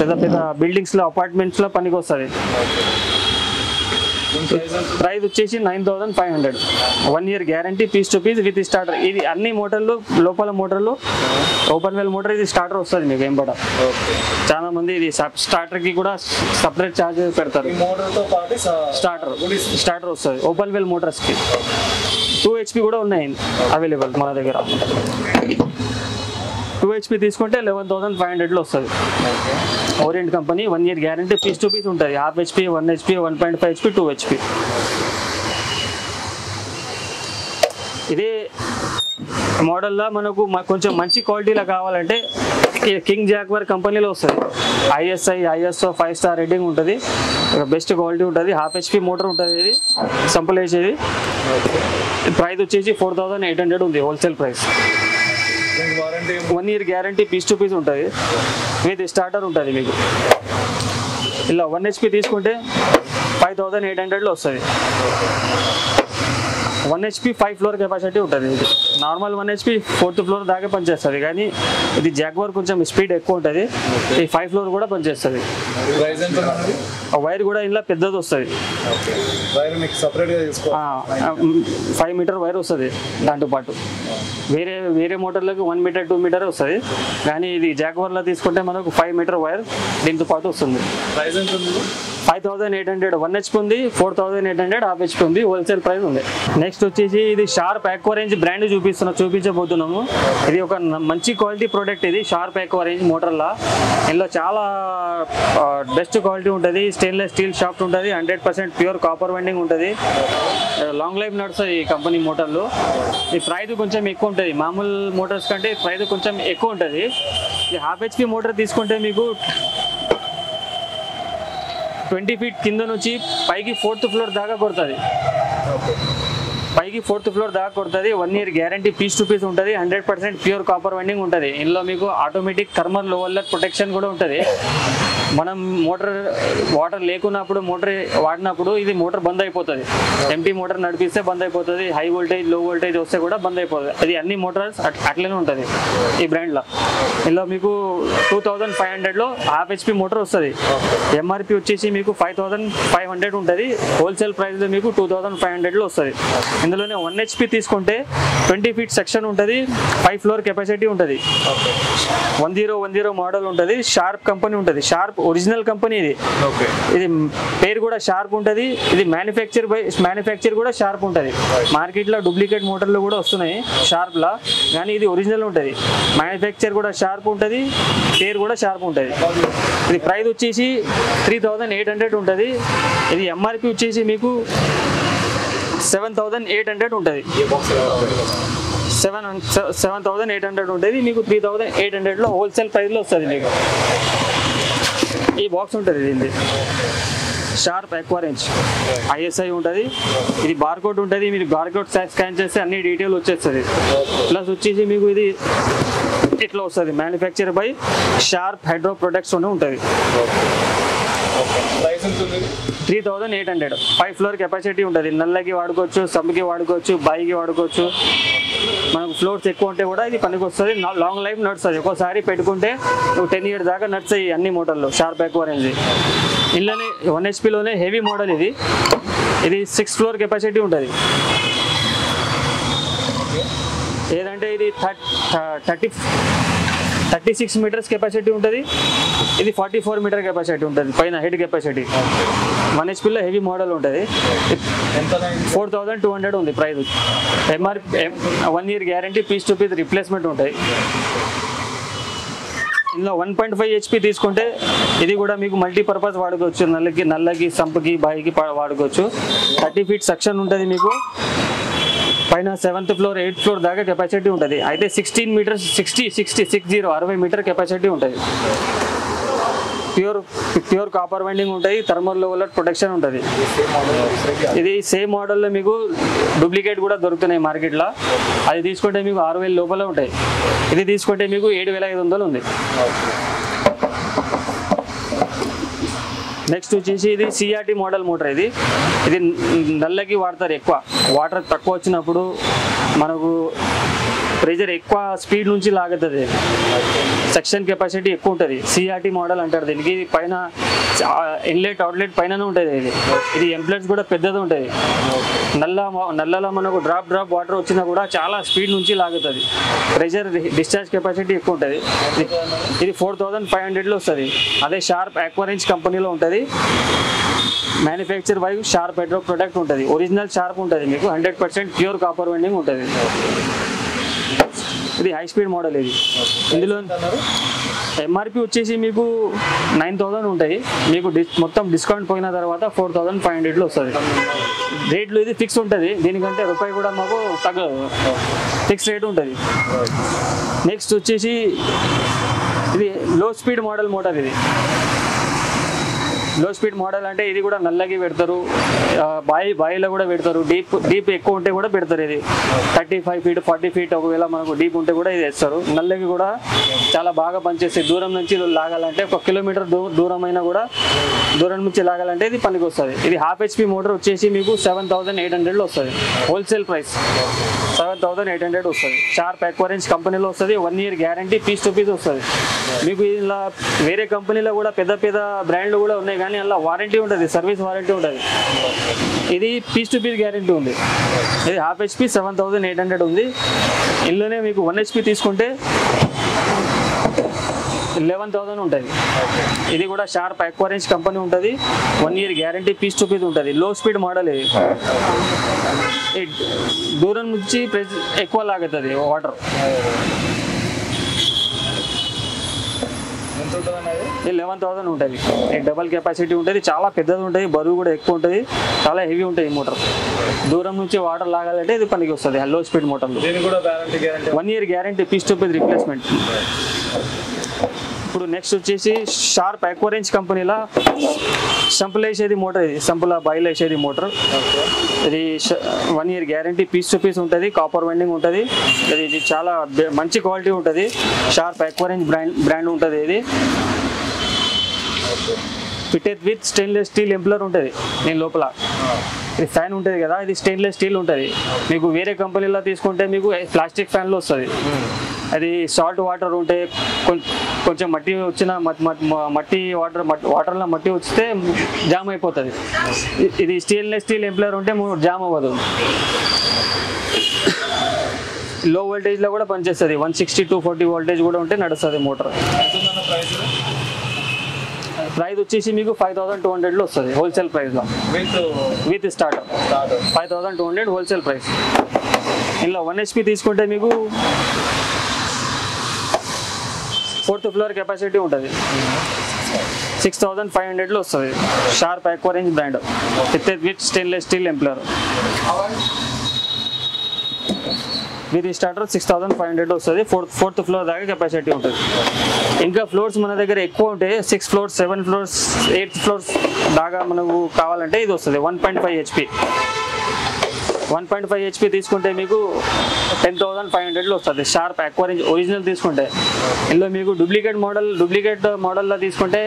పెద్ద పెద్ద బిల్డింగ్స్లో అపార్ట్మెంట్స్లో పనికి వస్తుంది. ప్రైస్ వచ్చేసి 9500, 1 year guarantee, piece to piece with starter. ఇది అన్ని మోటార్లు లోపల మోటార్లు ఓపెన్ వెల్ మోటార్, ఇది స్టార్టర్ వస్తుంది మీకు ఏం పడ. చాలా మంది ఇది స్టార్టర్ కి కూడా సపరేట్ ఛార్జ్ పెడతారు. స్టార్టర్ వస్తుంది ఓపెన్ వెల్ మోటార్స్ కి. 2 HP కూడా ఉన్నాయి అవైలబుల్ మన దగ్గర. 2 HP తీసుకుంటే 11500లో వస్తుంది. Orient company, 1 year guarantee, piece to piece ఉంటుంది. ½ HP, 1 HP, 1.5 HP, 2 HP. ఇదే మోడల్లో మనకు కొంచెం మంచి క్వాలిటీలో కావాలంటే కింగ్ జాగ్వార్ కంపెనీలో వస్తుంది. ISI, ISO 5 star రేటింగ్ ఉంటుంది, బెస్ట్ క్వాలిటీ ఉంటుంది. ½ HP మోటార్ ఉంటుంది, ఇది సంపుల్ వేసేది. ప్రైస్ వచ్చేసి 4800 ఉంది wholesale price. 1 year guarantee, piece to piece ఉంటుంది, విత్ స్టార్టర్ ఉంటుంది మీకు. ఇలా 1 HP తీసుకుంటే 5800లో వస్తుంది. 1 HP 5 floor కెపాసిటీ ఉంటుంది. ఇది నార్మల్ 1 HP 4th floor దాకా పనిచేస్తుంది, కానీ ఇది జాగ్వార్ కొంచెం స్పీడ్ ఎక్కువ ఉంటుంది. ఈ 5 floor కూడా పనిచేస్తుంది. వైర్ కూడా ఇలా పెద్దది వస్తుంది, 5 meter వైర్ వస్తుంది దాంతో పాటు. వేరే మోటార్లకు 1 meter 2 meter వస్తుంది, కానీ ఇది జాగ్వార్లో తీసుకుంటే మనకు 5 meter వైర్ దీంతో పాటు వస్తుంది. 5800 1 HP ఉంది, 4800 ½ HP ఉంది, హోల్సేల్ ప్రైస్ ఉంది. నెక్స్ట్ వచ్చేసి ఇది షార్ప్ ఆక్వా రేంజ్ బ్రాండ్ చూపించబోతున్నాము. ఇది ఒక మంచి క్వాలిటీ ప్రోడక్ట్. ఇది షార్ప్ ఆక్వా రేంజ్ మోటార్లా. ఇందులో చాలా బెస్ట్ క్వాలిటీ ఉంటుంది. స్టెయిన్లెస్ స్టీల్ షాఫ్ట్ ఉంటుంది, 100% ప్యూర్ కాపర్ వైండింగ్ ఉంటుంది. లాంగ్ లైఫ్ నడుస్తుంది ఈ కంపెనీ మోటార్లు. ఈ ప్రైస్ కొంచెం ఎక్కువ ఉంటుంది, మామూలు మోటార్స్ కంటే ప్రైస్ కొంచెం ఎక్కువ ఉంటుంది. ఈ ½ HP మోటార్ తీసుకుంటే మీకు 20 feet కింద నుంచి పైకి 4th floor దాకా కొడుతుంది. 1 year guarantee, piece to piece ఉంటుంది, 100% ప్యూర్ కాపర్ వైండింగ్ ఉంటుంది. ఇందులో మీకు ఆటోమేటిక్ థర్మల్ లోవర్ ప్రొటెక్షన్ కూడా ఉంటుంది. మనం వాటర్ లేకున్నప్పుడు మోటార్ వాడినప్పుడు ఇది మోటార్ బంద్ అయిపోతుంది. ఎంటీ మోటార్ నడిపిస్తే బంద్ అయిపోతుంది, హై వోల్టేజ్ లో వోల్టేజ్ వస్తే కూడా బంద్ అయిపోతుంది. అది అన్ని మోటార్స్ అట్లనే ఉంటుంది ఈ బ్రాండ్లో. ఇందులో మీకు 2500లో ½ HP మోటార్ వస్తుంది. MRP వచ్చేసి మీకు 5500 ఉంటుంది, హోల్సేల్ ప్రైస్లో మీకు 2500లో వస్తుంది. ఇందులోనే 1 HP తీసుకుంటే 20 feet సెక్షన్ ఉంటుంది, 5 floor కెపాసిటీ ఉంటుంది, 1010 మోడల్ ఉంటుంది. షార్ప్ కంపెనీ ఉంటుంది, షార్ప్ ఒరిజినల్ కంపెనీ ఇది. ఇది పేరు కూడా షార్ప్ ఉంటుంది. ఇది మ్యానుఫ్యాక్చర్ కూడా షార్ప్ ఉంటుంది. మార్కెట్లో డూప్లికేట్ మోటార్లు కూడా వస్తున్నాయి షార్ప్లా, కానీ ఇది ఒరిజినల్ ఉంటుంది. మ్యానుఫ్యాక్చర్ కూడా షార్ప్ ఉంటుంది, పేరు కూడా షార్ప్ ఉంటుంది. ఇది ప్రైస్ వచ్చేసి 3800 ఉంటుంది. ఇది MRP వచ్చేసి మీకు 7800 ఉంటుంది. 7800 ఉంటుంది, మీకు 3800లో హోల్సేల్ ప్రైస్లో వస్తుంది. మీకు ఈ బాక్స్ ఉంటుంది, దీన్ని షార్ప్ ఆక్వా రేంజ్ ISI ఉంటుంది. ఇది బార్కోడ్ ఉంటుంది, మీరు బార్కోడ్ స్కాన్ చేస్తే అన్ని డీటెయిల్ వచ్చేస్తుంది. ప్లస్ వచ్చేసి మీకు ఇది ఇట్లా వస్తుంది, manufacture by sharp hydro products ఉంటుంది. 3800, 5 floor కెపాసిటీ ఉంటుంది. నల్లకి వాడుకోవచ్చు, సమ్కి వాడుకోవచ్చు, బాయికి వాడుకోవచ్చు. మనకు ఫ్లోర్స్ ఎక్కువ ఉంటే కూడా ఇది పనికి వస్తుంది. లాంగ్ లైఫ్ నడుస్తుంది. ఒక్కోసారి పెట్టుకుంటే 10 years దాకా నడుస్తాయి అన్ని మోటార్లు షార్ప్ ఆక్వా రేంజ్. ఇందులోనే 1 HPలోనే హెవీ మోడల్ ఇది. ఇది 6 floor కెపాసిటీ ఉంటుంది. ఏదంటే ఇది 36 meters కెపాసిటీ ఉంటుంది. ఇది 44 meter కెపాసిటీ ఉంటుంది, పైన హెడ్ కెపాసిటీ. 1 HPలో హెవీ మోడల్ ఉంటుంది. 4200 ఉంది price. MRP 1 year guarantee, piece to piece replacement ఉంటాయి. ఇందులో 1.5 HP తీసుకుంటే ఇది కూడా మీకు మల్టీపర్పస్ వాడుకోవచ్చు. నల్లకి సంపుకి బాయికి వాడుకోవచ్చు. 30 feet సెక్షన్ ఉంటుంది మీకు. పైన 7th floor 8th floor దాకా కెపాసిటీ ఉంటుంది. అయితే 16 meters 60 meter కెపాసిటీ ఉంటుంది. ప్యూర్ కాపర్ వైండింగ్ ఉంటుంది, థర్మల్ లెవెల్ ప్రొటెక్షన్ ఉంటుంది. ఇది సేమ్ మోడల్లో మీకు డూప్లికేట్ కూడా దొరుకుతున్నాయి మార్కెట్లో. అది తీసుకుంటే మీకు 6000 లోపల ఉంటాయి. ఇది తీసుకుంటే మీకు 7500 ఉంది. నెక్స్ట్ వచ్చేసి ఇది CRT మోడల్ మోటార్. ఇది నల్లకి వాడతారు ఎక్కువ. వాటర్ తక్కువ వచ్చినప్పుడు మనకు ప్రెజర్ ఎక్కువ స్పీడ్ నుంచి లాగుతుంది, సెక్షన్ కెపాసిటీ ఎక్కువ ఉంటుంది. సిఆర్టీ మోడల్ అంటారు దీనికి. పైన ఇన్లెట్ అవుట్లెట్ పైననే ఉంటుంది. ఇది ఎంప్లెట్స్ కూడా పెద్దది ఉంటుంది. నల్లలో మనకు డ్రాప్ వాటర్ వచ్చినా కూడా చాలా స్పీడ్ నుంచి లాగుతుంది. ప్రెజర్ డిశ్చార్జ్ కెపాసిటీ ఎక్కువ ఉంటుంది. ఇది 4500లో వస్తుంది. అదే షార్ప్ ఆక్వారెంజ్ కంపెనీలో ఉంటుంది. Manufacture by sharp hydro product ఉంటుంది. ఒరిజినల్ షార్ప్ ఉంటుంది మీకు. 100% ప్యూర్ కాపర్ వెండింగ్ ఉంటుంది. ఇది హై స్పీడ్ మోడల్. ఇది ఇందులో ఎంఆర్పి వచ్చేసి మీకు 9000 ఉంటాయి. మీకు మొత్తం డిస్కౌంట్ పోయిన తర్వాత 4500లో వస్తుంది. రేట్లు ఇది ఫిక్స్ ఉంటుంది. దీనికంటే రూపాయి కూడా మాకు తగ్గదు, ఫిక్స్ రేట్ ఉంటుంది. నెక్స్ట్ వచ్చేసి ఇది లో స్పీడ్ మోడల్ మోటార్. ఇది లో స్పీడ్ మోడల్ అంటే ఇది కూడా నల్లకి పెడతారు, బాయిలో కూడా పెడతారు. డీప్ ఎక్కువ ఉంటే కూడా పెడతారు. ఇది 35 feet 40 feet ఒకవేళ మనకు డీప్ ఉంటే కూడా ఇది వేస్తారు. నల్లకి కూడా చాలా బాగా పనిచేస్తాయి. దూరం నుంచి లాగాలంటే 1 kilometer దూరం అయినా కూడా దూరం నుంచి లాగాలంటే ఇది పనికి వస్తుంది. ఇది హాఫ్ HP మోటార్ వచ్చేసి మీకు 7800లో వస్తుంది. హోల్సేల్ ప్రైస్ 7800 వస్తుంది. షార్ప్ ఆక్వారెంజ్ కంపెనీలో వస్తుంది. 1 year guarantee, piece to piece వస్తుంది మీకు. ఇలా వేరే కంపెనీలో కూడా పెద్ద బ్రాండ్లు కూడా ఉన్నాయి, కానీ అలా వారంటీ ఉంటుంది, సర్వీస్ వారంటీ ఉంటుంది. ఇది పీస్ టు పీస్ గ్యారంటీ ఉంది. ఇది హాఫ్ HP 7800 ఉంది. ఇందులోనే మీకు 1 HP తీసుకుంటే 11000 ఉంటుంది. ఇది కూడా షార్ప్ ఆక్వారెంజ్ కంపెనీ ఉంటుంది. 1 year guarantee, piece to piece ఉంటుంది. Low speed model. ఇది దూరం నుంచి ఎక్కువ లాగుతుంది వాటర్. ఇది 11000 ఉంటుంది. డబల్ కెపాసిటీ ఉంటుంది. చాలా పెద్దది ఉంటుంది. బరువు కూడా ఎక్కువ ఉంటుంది. చాలా హెవీ ఉంటుంది ఈ మోటార్. దూరం నుంచి వాటర్ లాగాలంటే ఇది పనికి వస్తుంది. Low speed motor. 1 year guarantee, piece to piece replacement. ఇప్పుడు నెక్స్ట్ వచ్చేసి షార్ప్ ఆక్వారెంజ్ కంపెనీలో సంపులు వేసేది మోటార్. ఇది సంపుల బాయిల్ వేసేది మోటార్. ఇది 1 year guarantee, piece to piece ఉంటుంది. కాపర్ వెండింగ్ ఉంటుంది. ఇది చాలా మంచి క్వాలిటీ ఉంటుంది. షార్ప్ ఆక్వారెంజ్ బ్రాండ్ ఉంటుంది. ఇది ఫిటెడ్ విత్ స్టెయిన్లెస్ స్టీల్ ఎంప్లర్ ఉంటుంది. దీని లోపల ఇది ఫ్యాన్ ఉంటుంది కదా, ఇది స్టెయిన్లెస్ స్టీల్ ఉంటుంది. మీకు వేరే కంపెనీలో తీసుకుంటే మీకు ప్లాస్టిక్ ఫ్యాన్లో వస్తుంది. అది సాల్ట్ వాటర్ ఉంటే కొంచెం మట్టి వచ్చిన వాటర్లో మట్టి వస్తే జామ్ అయిపోతుంది. ఇది స్టెయిన్లెస్ స్టీల్ ఎంప్లర్ ఉంటే జామ్ అవ్వదు. లో వోల్టేజ్లో కూడా పనిచేస్తుంది. 160 to 240 వోల్టేజ్ కూడా ఉంటే నడుస్తుంది మోటార్. ప్రైస్ వచ్చేసి మీకు 5200లో వస్తుంది హోల్సేల్ ప్రైస్లో. With starter 5200 wholesale price. ఇందులో 1 HP తీసుకుంటే మీకు 4th floor కెపాసిటీ ఉంటుంది. 6500లో వస్తుంది. షార్ప్ ఆక్వారెంజ్ brand with stainless steel impeller. With starter 6500 వస్తుంది. 4th floor దాకా కెపాసిటీ ఉంటుంది. ఇంకా ఫ్లోర్స్ మన దగ్గర ఎక్కువ ఉంటే 6 floors 7 floors 8 floors దాకా మనకు కావాలంటే ఇది వస్తుంది. 1.5 HP 1.5 HP తీసుకుంటే మీకు 10500లో వస్తుంది. షార్ప్ ఆక్వారెంజ్ ఒరిజినల్ తీసుకుంటే. ఇందులో మీకు డూప్లికేట్ మోడల్లో తీసుకుంటే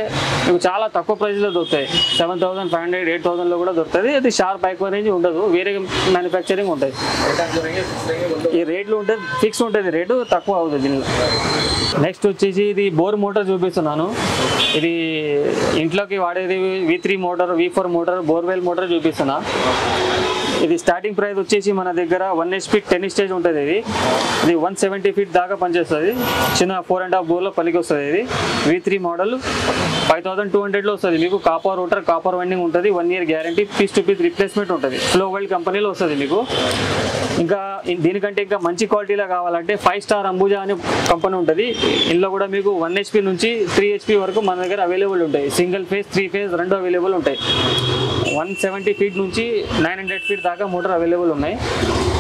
మీకు చాలా తక్కువ ప్రైస్లో దొరుకుతాయి. 7500 8000లో కూడా దొరుకుతుంది. అది షార్ప్ ఆక్వారెంజ్ ఉండదు, వేరే మ్యానుఫ్యాక్చరింగ్ ఉంటుంది. ఈ రేట్లు ఉంటే ఫిక్స్ ఉంటుంది, రేటు తక్కువ అవుతుంది దీనిలో. నెక్స్ట్ వచ్చేసి ఇది బోర్ మోటార్ చూపిస్తున్నాను. ఇది ఇంట్లోకి వాడేది V3 motor, V4 motor, borewell motor చూపిస్తున్నా. ఇది స్టార్టింగ్ ప్రైస్ వచ్చేసి మన దగ్గర 1 HP 10 stage ఉంటుంది. ఇది 170 feet దాకా పనిచేస్తుంది. చిన్న 4.5 బోర్లో పనికి వస్తుంది. ఇది V3 మోడల్ 5200లో వస్తుంది. మీకు కాపర్ రోటర్, కాపర్ వైండింగ్ ఉంటుంది. 1 year guarantee, piece to piece replacement ఉంటుంది. ఫ్లో వరల్డ్ కంపెనీలో వస్తుంది మీకు. ఇంకా దీనికంటే ఇంకా మంచి క్వాలిటీలో కావాలంటే 5 star అంబుజా అనే కంపెనీ ఉంటుంది. ఇందులో కూడా మీకు 1 HP నుంచి 3 HP వరకు మన దగ్గర అవైలబుల్ ఉంటాయి. సింగిల్ ఫేజ్, 3 phase రెండు అవైలబుల్ ఉంటాయి. 170 feet నుంచి 900 feet దాకా మోటార్ అవైలబుల్ ఉన్నాయి.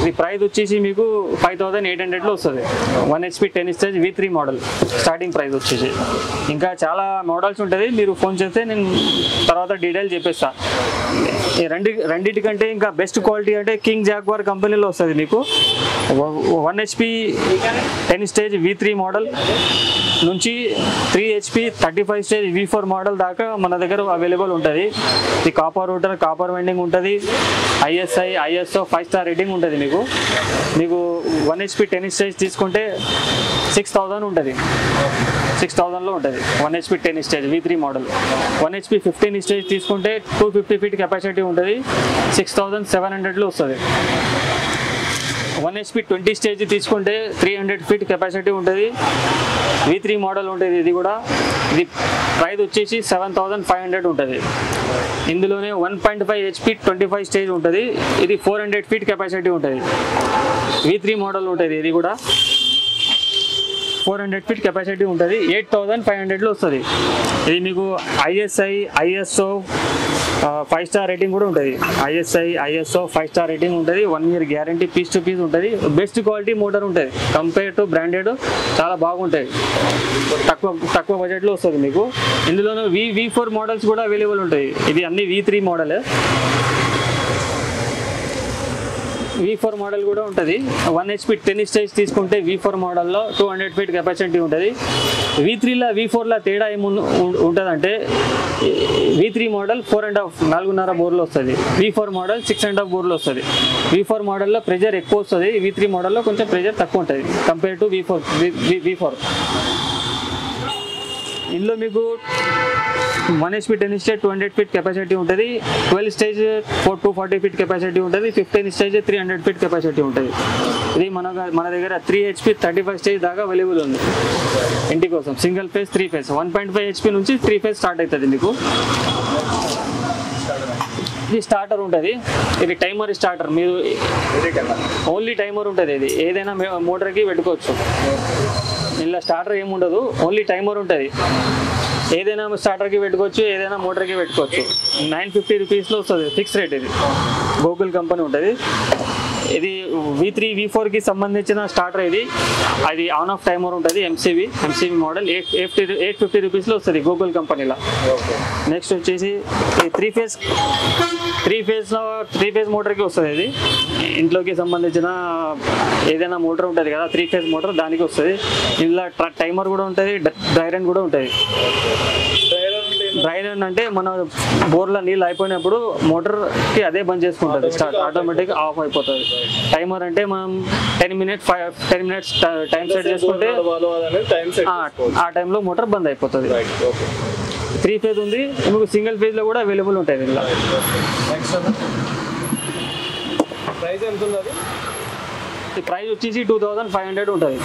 ఇది ప్రైస్ వచ్చేసి మీకు 5800లో వస్తుంది. 1 HP 10 stage V3 model starting price వచ్చేసి. ఇంకా చాలా మోడల్స్ ఉంటుంది. మీరు ఫోన్ చేస్తే నేను తర్వాత డీటెయిల్ చెప్పేస్తా. ఈ రెండింటికంటే ఇంకా బెస్ట్ క్వాలిటీ అంటే కింగ్ జాగ్వార్ కంపెనీలో వస్తుంది మీకు. 1 HP 10 stage V3 మోడల్ నుంచి 3 HP 35 stage V4 మోడల్ దాకా మన దగ్గర అవైలబుల్ ఉంటుంది. ఇది కాపర్ రోటర్, కాపర్ వైండింగ్ ఉంటుంది. ISI ISO 5 star రేటింగ్ ఉంటుంది. మీకు 1 HP 10 స్టేజ్ తీసుకుంటే 6000 ఉంటుంది. 6000లో ఉంటుంది 1 HP 10 stage V3 model. 1 HP 15 stage తీసుకుంటే 250 ఫీట్ కెపాసిటీ ఉంటుంది, 6700లో వస్తుంది. 1 HP 20 స్టేజ్ తీసుకుంటే 300 ఫీట్ కెపాసిటీ ఉంటుంది, V3 మోడల్ ఉంటుంది. ఇది కూడా ఇది ప్రైస్ వచ్చేసి 7500 ఉంటుంది. ఇందులోనే 1.5 HP 25 స్టేజ్ ఉంటుంది, ఇది 400 ఫీట్ కెపాసిటీ ఉంటుంది, V3 మోడల్ ఉంటుంది. ఇది కూడా 400 ఫీట్ కెపాసిటీ ఉంటుంది, 8500లో వస్తుంది. ఇది మీకు ISO 5 స్టార్ రేటింగ్ కూడా ఉంటుంది. ISO 5 స్టార్ రేటింగ్ ఉంటుంది, 1 year guarantee, piece to piece ఉంటుంది. బెస్ట్ క్వాలిటీ మోటార్ ఉంటుంది కంపేర్ టు బ్రాండెడ్, చాలా బాగుంటుంది. తక్కువ బడ్జెట్లో వస్తుంది మీకు. ఇందులోనూ V4 మోడల్స్ కూడా అవైలబుల్ ఉంటాయి. ఇది అన్ని V3 మోడల్. V4 మోడల్ కూడా ఉంటుంది. 1 HP 10 స్టేజ్ తీసుకుంటే V4 మోడల్లో 200 ఫీట్ కెపాసిటీ ఉంటుంది. V4లా తేడా ఏమి ఉంటుందంటే V3 మోడల్ 4.5 బోర్లో వస్తుంది, V4 మోడల్ 6.5 బోర్లో వస్తుంది. V4 మోడల్లో ప్రెజర్ ఎక్కువ వస్తుంది, V3 మోడల్లో కొంచెం ప్రెజర్ తక్కువ ఉంటుంది కంపేర్ టు V4. ఇందులో మీకు 1 HP 10 స్టేజ్ 200 ఫీట్ కెపాసిటీ ఉంటుంది, 12 స్టేజ్ 240 ఫీట్ కెపాసిటీ ఉంటుంది, 15 స్టేజ్ 300 ఫీట్ కెపాసిటీ ఉంటుంది. ఇది మన దగ్గర 3 HP 35 స్టేజ్ దాకా అవైలబుల్ ఉంది ఇంటి కోసం. సింగిల్ ఫేజ్ 3 ఫేజ్ 1.5 HP నుంచి 3 ఫేజ్ స్టార్ట్ అవుతుంది మీకు. ఇది స్టార్టర్ ఉంటుంది, ఇది టైమర్ స్టార్టర్. మీరు ఓన్లీ టైమర్ ఉంటుంది, ఇది ఏదైనా మోటార్కి పెట్టుకోవచ్చు. ఇలా స్టార్టర్ ఏముండదు, ఓన్లీ టైమర్ ఉంటుంది. ఏదైనా స్టార్టర్కి పెట్టుకోవచ్చు, ఏదైనా మోటార్కి పెట్టుకోవచ్చు. 950 రూపీస్లో వస్తుంది, ఫిక్స్ రేట్. ఇది గూగుల్ కంపెనీ ఉంటుంది. ఇది V3 V4కి సంబంధించిన స్టార్టర్. ఇది అది ఆన్ ఆఫ్ టైమర్ ఉంటుంది, MCV మోడల్. 850 రూపీస్లో వస్తుంది గూగుల్ కంపెనీలో. నెక్స్ట్ వచ్చేసి 3 ఫేజ్ మోటార్కి వస్తుంది. ఇది ఇంట్లోకి సంబంధించిన ఏదైనా మోటార్ ఉంటుంది కదా, 3 ఫేజ్ మోటార్, దానికి వస్తుంది. ఇలా టైమర్ కూడా ఉంటుంది, డ్రై రన్ కూడా ఉంటుంది. డ్రై రన్ అంటే మన బోర్లో నీళ్ళు అయిపోయినప్పుడు మోటార్కి అదే బంద్ చేసుకుంటుంది, స్టార్ట్ ఆటోమేటిక్గా ఆఫ్ అయిపోతుంది. టైమర్ అంటే మనం 10 మినిట్స్ టైం సెట్ చేసుకుంటే ఆ టైంలో మోటార్ బంద్ అయిపోతుంది. 3 ఫేజ్ ఉంది, మీకు సింగిల్ ఫేజ్లో కూడా అవైలబుల్ ఉంటుంది. ఇలా ప్రైస్ వచ్చేసి 2500 ఉంటుంది.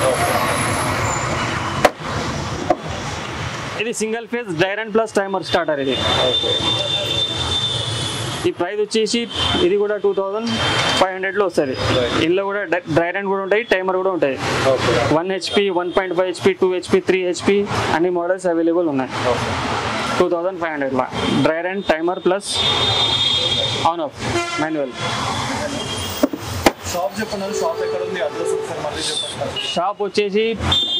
ఇది single phase dry run plus timer starter. ఇది ఈ ప్రైస్ వచ్చేసి ఇది కూడా 2500లో వస్తుంది. ఇందులో కూడా డ్రై రన్ కూడా ఉంటాయి, టైమర్ కూడా ఉంటాయి. 1 HP 1.5 HP 2 HP 3 HP అన్ని మోడల్స్ అవైలబుల్ ఉన్నాయి. 2500 dry run, timer plus on off manual. Shop చెప్పండి, షాప్ ఎక్కడ ఉంది, అడ్రస్ ఒకసారి మళ్ళీ చెప్పండి. షాప్ వచ్చేసి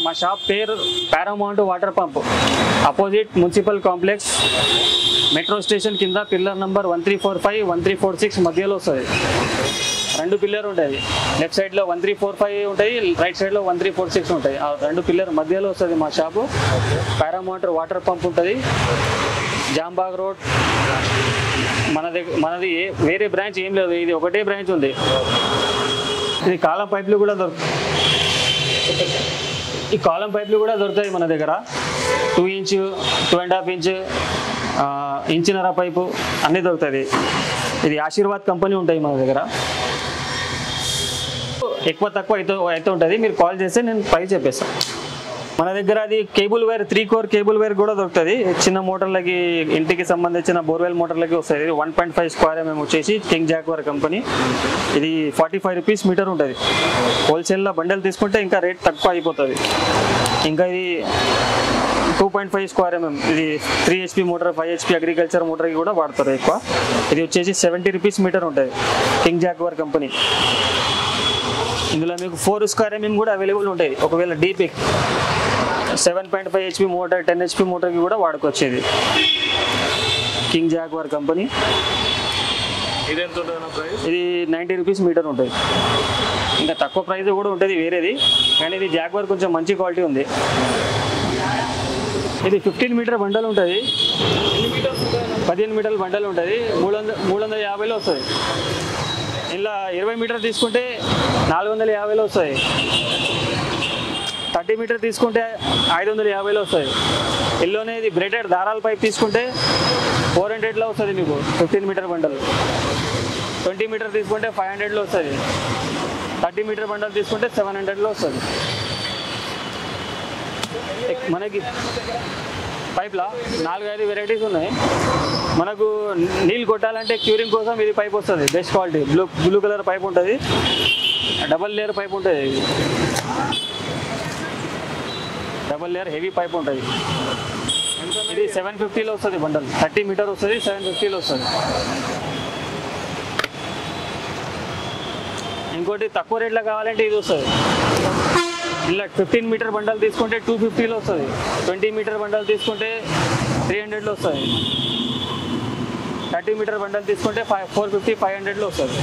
మా షాప్ పేరు Paramount water pump, opposite municipal complex, metro station కింద, పిల్లర్ నెంబర్ 1345 1346 మధ్యలో వస్తుంది. 2 పిల్లర్ ఉంటుంది, లెఫ్ట్ సైడ్లో 1345 ఉంటాయి, రైట్ సైడ్లో 1346 ఉంటాయి. ఆ 2 పిల్లర్ మధ్యలో వస్తుంది మా షాపు. పారామౌంట్ వాటర్ పంప్ ఉంటుంది, జాంబాగ్ రోడ్. మనది వేరే బ్రాంచ్ ఏం లేదు, ఇది ఒకటే బ్రాంచ్ ఉంది. ఇది కాలం పైపులు కూడా దొరుకుతాయి మన దగ్గర. 2 ఇంచ్ 2.5 ఇంచ్ ఇంచున్నర పైపు అన్నీ దొరుకుతుంది. ఇది ఆశీర్వాద్ కంపెనీ ఉంటాయి మన దగ్గర. ఎక్కువ తక్కువ అయితే ఉంటుంది, మీరు కాల్ చేస్తే నేను ప్రైస్ చెప్పేస్తాను. మన దగ్గర అది cable wire 3 core cable wire కూడా దొరుకుతుంది. చిన్న మోటార్లకి, ఇంటికి సంబంధించిన బోర్వెల్ మోటార్లకి వస్తుంది. ఇది 1.5 స్క్వేర్ MM వచ్చేసి కింగ్ జాగ్వార్ కంపెనీ. ఇది 45 రూపీస్ మీటర్ ఉంటుంది. హోల్సేల్లో బండల్ తీసుకుంటే ఇంకా రేట్ తక్కువ అయిపోతుంది. ఇంకా ఇది 2.5 స్క్వేర్ MM, ఇది 3 HP మోటార్, 5 HP అగ్రికల్చర్ మోటార్కి కూడా వాడతారు ఎక్కువ. ఇది వచ్చేసి 70 రూపీస్ మీటర్ ఉంటుంది, కింగ్ జాగ్వార్ కంపెనీ. ఇందులో మీకు 4 స్క్వేర్ MM కూడా అవైలబుల్ ఉంటాయి. ఒకవేళ డీప్ 7.5 HP మోటార్, 10 HP మోటార్కి కూడా వాడుకోవచ్చు. ఇది కింగ్ జాగ్వార్ కంపెనీ. ఇది 90 రూపీస్ మీటర్ ఉంటుంది. ఇంకా తక్కువ ప్రైస్ కూడా ఉంటుంది వేరేది, కానీ ఇది జాగ్వార్ కొంచెం మంచి క్వాలిటీ ఉంది. ఇది 15 మీటర్ బండల్ ఉంటుంది, 15 మీటర్ల బండల్ ఉంటుంది. 350లో వస్తుంది. ఇలా 20 మీటర్ తీసుకుంటే 450లో వస్తాయి. 30 మీటర్ తీసుకుంటే 550లో వస్తాయి. ఎల్లోనే ఇది బ్రేడెడ్ దారాల పైప్ తీసుకుంటే 400లో వస్తుంది మీకు 15 మీటర్ బండల్. 20 మీటర్ తీసుకుంటే 500లో వస్తుంది. 30 మీటర్ బండల్ తీసుకుంటే 700లో వస్తుంది. మనకి పైప్లా 4-5 వెరైటీస్ ఉన్నాయి. మనకు నీళ్ళు కొట్టాలంటే క్యూరింగ్ కోసం ఇది పైప్ వస్తుంది, best quality blue colour pipe ఉంటుంది, డబల్ లేయర్ పైప్ ఉంటుంది. డబల్ లేయర్ హెవీ పైప్ ఉంటుంది. ఇది 750లో వస్తుంది బండల్. 30 మీటర్ వస్తుంది, 750లో వస్తుంది. ఇంకోటి తక్కువ రేట్లో కావాలంటే ఇది వస్తుంది. ఇలా 15 మీటర్ బండల్ తీసుకుంటే 250లో వస్తుంది. 20 మీటర్ బండల్ తీసుకుంటే 300లో వస్తుంది. 30 మీటర్ బండల్ తీసుకుంటే 450-500లో వస్తుంది.